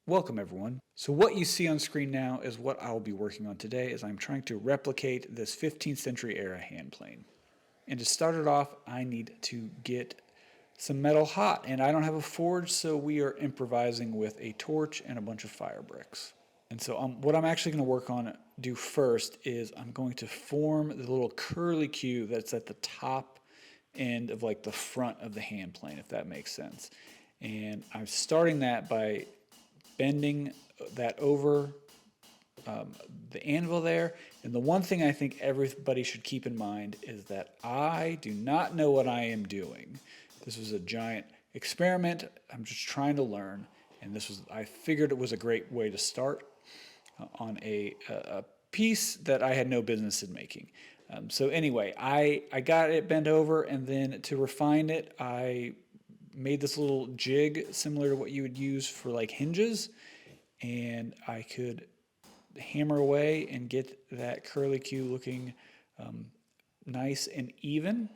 Welcome everyone. So what you see on screen now is what I'll be working on today as I'm trying to replicate this 15th century era hand plane. And to start it off, I need to get some metal hot, and I don't have a forge, so we are improvising with a torch and a bunch of fire bricks. And so what I'm actually going to work on do first is I'm going to form the little curly Q that's at the top end of like the front of the hand plane, if that makes sense. And I'm starting that by bending that over the anvil there. And the one thing I think everybody should keep in mind is that I do not know what I am doing. This was a giant experiment. I'm just trying to learn. And I figured it was a great way to start on a piece that I had no business in making. So anyway, I got it bent over, and then to refine it, I made this little jig similar to what you would use for like hinges, and I could hammer away and get that curly Q looking nice and even.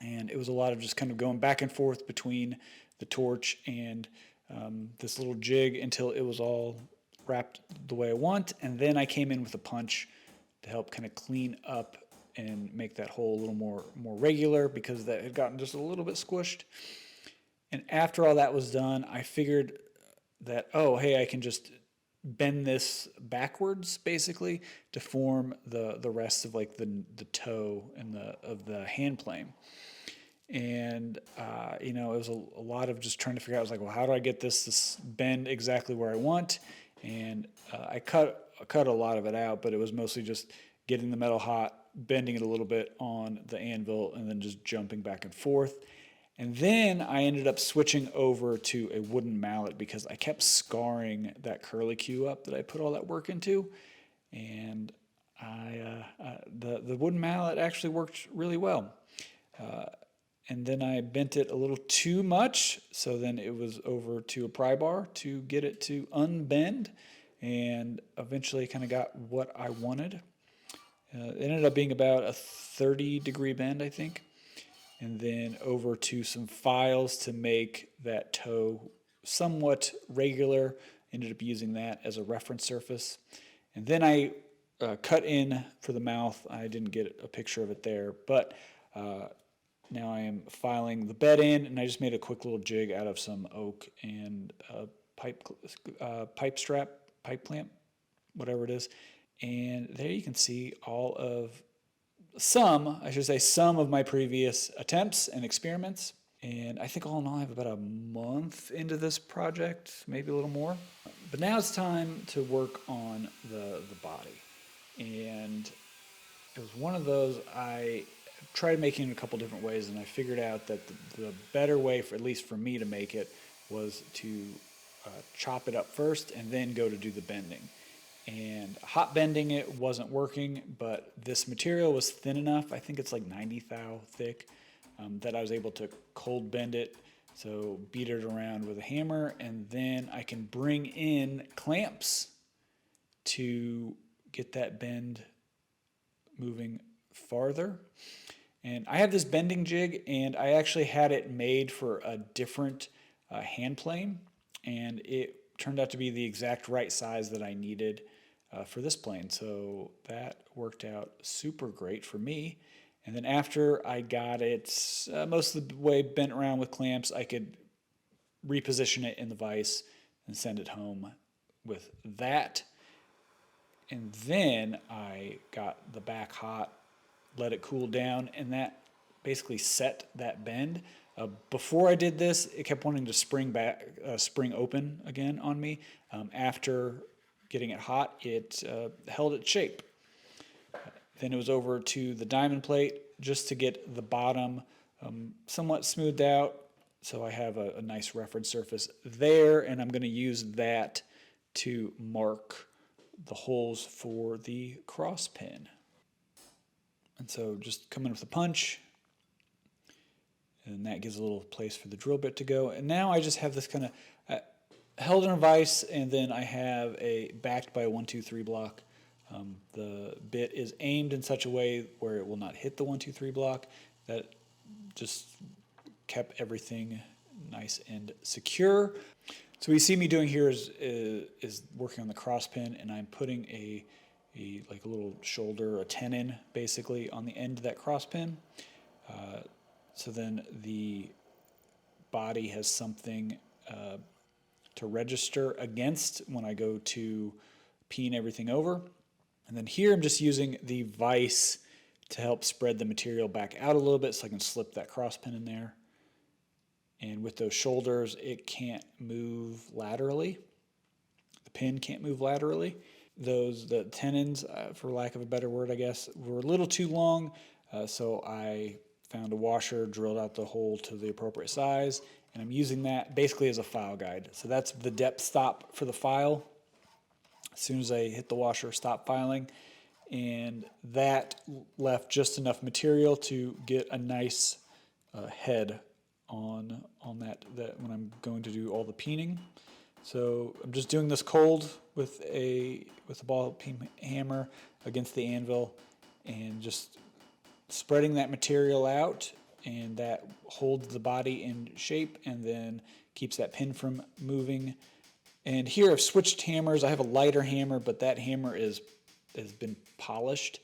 And it was a lot of just kind of going back and forth between the torch and this little jig until it was all wrapped the way I want. And then I came in with a punch to help kind of clean up and make that hole a little more regular, because that had gotten just a little bit squished. And after all that was done, I figured that, oh, hey, I can just bend this backwards basically to form the rest of like the toe and of the hand plane. And it was a lot of just trying to figure out. I was like, well, how do I get this bend exactly where I want? And I cut a lot of it out, but it was mostly just getting the metal hot, bending it a little bit on the anvil, and then just jumping back and forth. And then I ended up switching over to a wooden mallet because I kept scarring that curly Q up that I put all that work into. And the wooden mallet actually worked really well. And then I bent it a little too much, so then it was over to a pry bar to get it to unbend, and eventually kind of got what I wanted. It ended up being about a 30-degree bend, I think. And then over to some files to make that toe somewhat regular. Ended up using that as a reference surface. And then I cut in for the mouth. I didn't get a picture of it there, but now I am filing the bed in, and I just made a quick little jig out of some oak and pipe strap, pipe clamp, whatever it is. And there you can see some of my previous attempts and experiments. And I think all in all, I have about a month into this project, maybe a little more. But now it's time to work on the body. And it was one of those, I tried making it a couple different ways, and I figured out that the better way, at least for me to make it, was to chop it up first and then go to do the bending. And hot bending it wasn't working, but this material was thin enough, I think it's like 90 thou thick, that I was able to cold bend it. So beat it around with a hammer, and then I can bring in clamps to get that bend moving farther. And I have this bending jig, and I actually had it made for a different hand plane, and it turned out to be the exact right size that I needed for this plane. So that worked out super great for me. And then after I got it most of the way bent around with clamps, I could reposition it in the vise and send it home with that. And then I got the back hot, let it cool down, and that basically set that bend. Before I did this, it kept wanting to spring open again on me. After getting it hot, it held its shape. Then it was over to the diamond plate just to get the bottom somewhat smoothed out, so I have a nice reference surface there, and I'm going to use that to mark the holes for the cross pin. And so just come in with a punch, and that gives a little place for the drill bit to go. And now I just have this kind of held in a vise, and then I have backed by a 1-2-3 block. The bit is aimed in such a way where it will not hit the 1-2-3 block. That just kept everything nice and secure. So what you see me doing here is working on the cross pin, and I'm putting like a little shoulder, a tenon basically on the end of that cross pin. So then the body has something to register against when I go to peen everything over. And then here I'm just using the vise to help spread the material back out a little bit so I can slip that cross pin in there. And with those shoulders, it can't move laterally. The pin can't move laterally. The tenons, for lack of a better word, I guess, were a little too long. So I found a washer, drilled out the hole to the appropriate size, and I'm using that basically as a file guide. So that's the depth stop for the file. As soon as I hit the washer, stop filing, and that left just enough material to get a nice head on that when I'm going to do all the peening. So I'm just doing this cold with a ball peen hammer against the anvil, and just spreading that material out, and that holds the body in shape and then keeps that pin from moving. And here I've switched hammers. I have a lighter hammer, but that hammer has been polished,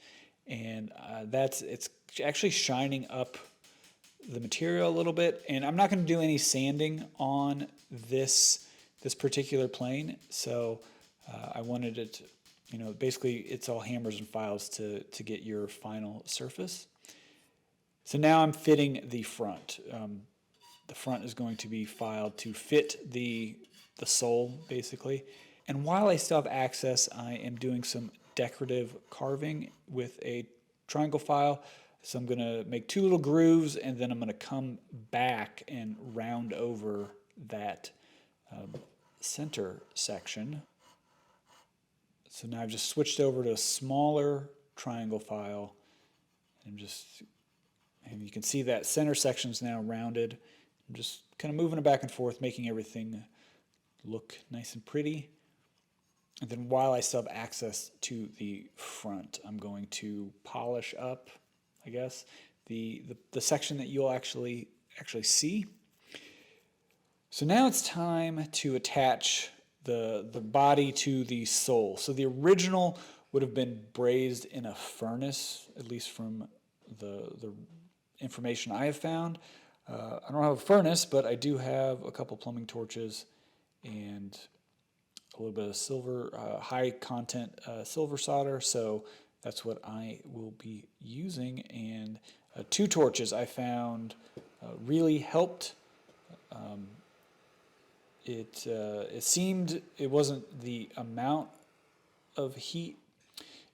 and it's actually shining up the material a little bit. And I'm not going to do any sanding on this particular plane, so I wanted it, basically it's all hammers and files to get your final surface. So now I'm fitting the front. The front is going to be filed to fit the sole, basically. And while I still have access, I am doing some decorative carving with a triangle file. So I'm going to make 2 little grooves, and then I'm going to come back and round over that center section. So now I've just switched over to a smaller triangle file, and you can see that center section is now rounded. I'm just kind of moving it back and forth, making everything look nice and pretty. And then while I still have access to the front, I'm going to polish up, I guess, the section that you'll actually see. So now it's time to attach the body to the sole. So the original would have been brazed in a furnace, at least from the information I have found. I don't have a furnace, but I do have a couple plumbing torches and a little bit of silver, high content silver solder. So that's what I will be using. And 2 torches I found really helped. It seemed it wasn't the amount of heat.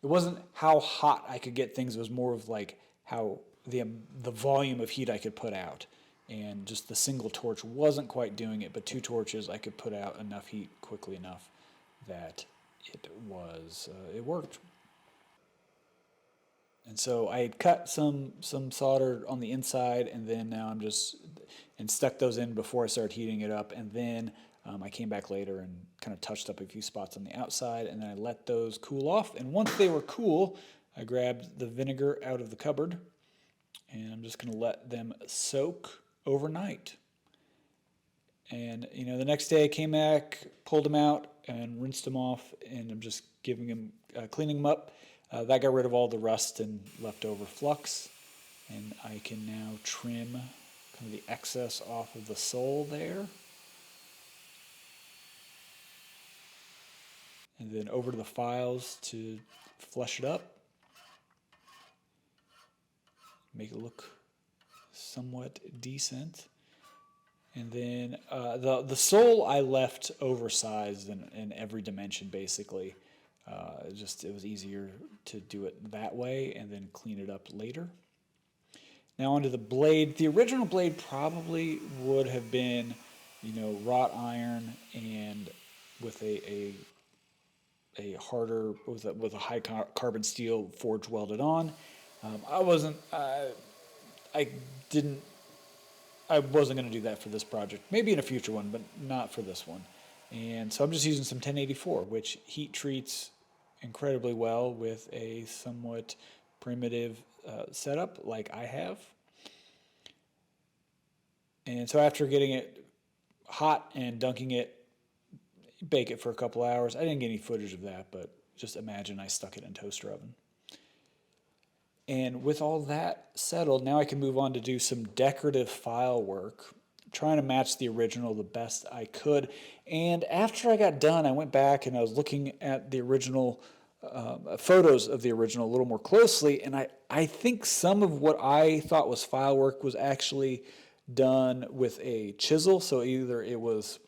It wasn't how hot I could get things. It was more of like how the volume of heat I could put out. And just the single torch wasn't quite doing it, but 2 torches I could put out enough heat quickly enough that it worked. And so I had cut some solder on the inside, and then now and stuck those in before I started heating it up. And then I came back later and kind of touched up a few spots on the outside, and then I let those cool off. And once they were cool, I grabbed the vinegar out of the cupboard, and I'm just going to let them soak overnight. And the next day I came back, pulled them out, and rinsed them off, and I'm just cleaning them up. That got rid of all the rust and leftover flux, and I can now trim kind of the excess off of the sole there. And then over to the files to flush it up, make it look somewhat decent. And then the sole I left oversized in every dimension, basically. It was easier to do it that way and then clean it up later. Now onto the blade. The original blade probably would have been, wrought iron and with a harder, with a high carbon steel forge welded on. I wasn't going to do that for this project. Maybe in a future one, but not for this one. And so I'm just using some 1084, which heat treats incredibly well with a somewhat primitive setup like I have. And so after getting it hot and dunking it bake it for a couple hours. I didn't get any footage of that, but just imagine I stuck it in a toaster oven. And with all that settled, now I can move on to do some decorative file work, trying to match the original the best I could. And after I got done, I went back and I was looking at the original photos of the original a little more closely, and I think some of what I thought was file work was actually done with a chisel. So either it was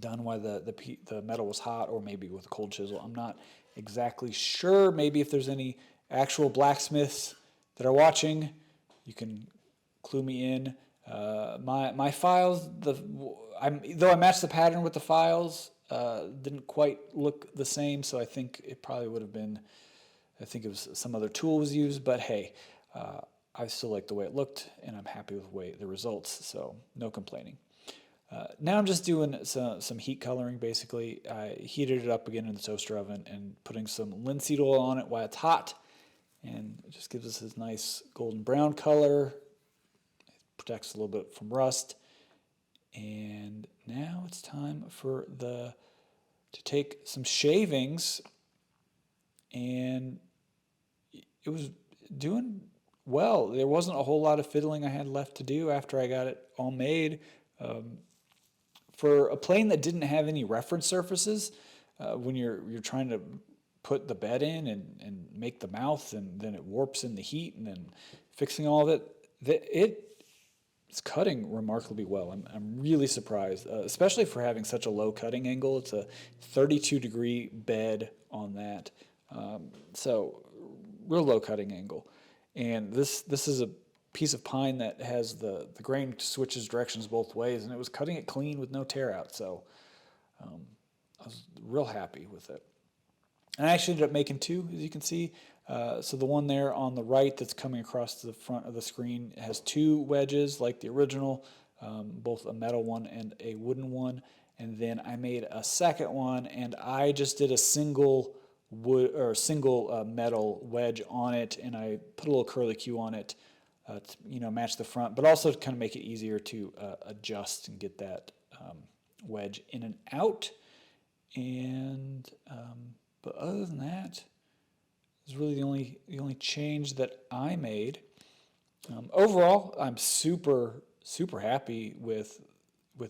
done while the metal was hot, or maybe with a cold chisel. I'm not exactly sure. Maybe if there's any actual blacksmiths that are watching, you can clue me in. My files, though I matched the pattern with the files, didn't quite look the same, so I think it probably would have been, I think it was some other tool was used, but hey, I still like the way it looked, and I'm happy with the results, so no complaining. Now I'm just doing some heat coloring, basically. I heated it up again in the toaster oven and putting some linseed oil on it while it's hot, and it just gives us this nice golden brown color. It protects a little bit from rust. And now it's time to take some shavings, and it was doing well. There wasn't a whole lot of fiddling I had left to do after I got it all made. For a plane that didn't have any reference surfaces, when you're trying to put the bed in and make the mouth, and then it warps in the heat, and then fixing all of it, it's cutting remarkably well. I'm really surprised, especially for having such a low cutting angle. It's a 32-degree bed on that, so real low cutting angle. And this is a piece of pine that has the grain switches directions both ways, and it was cutting it clean with no tear out. So I was real happy with it. And I actually ended up making two, as you can see. So the one there on the right that's coming across the front of the screen has two wedges like the original, both a metal one and a wooden one. And then I made a second one, and I just did a single metal wedge on it, and I put a little curlicue on it to match the front, but also to kind of make it easier to adjust and get that wedge in and out. And but other than that, is really the only change that I made. Overall, I'm super happy with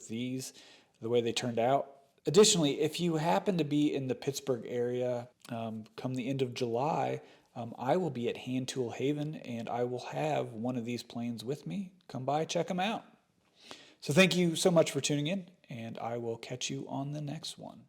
these, the way they turned out. Additionally, if you happen to be in the Pittsburgh area come the end of July, I will be at Hand Tool Haven, and I will have one of these planes with me. Come by, check them out. So thank you so much for tuning in, and I will catch you on the next one.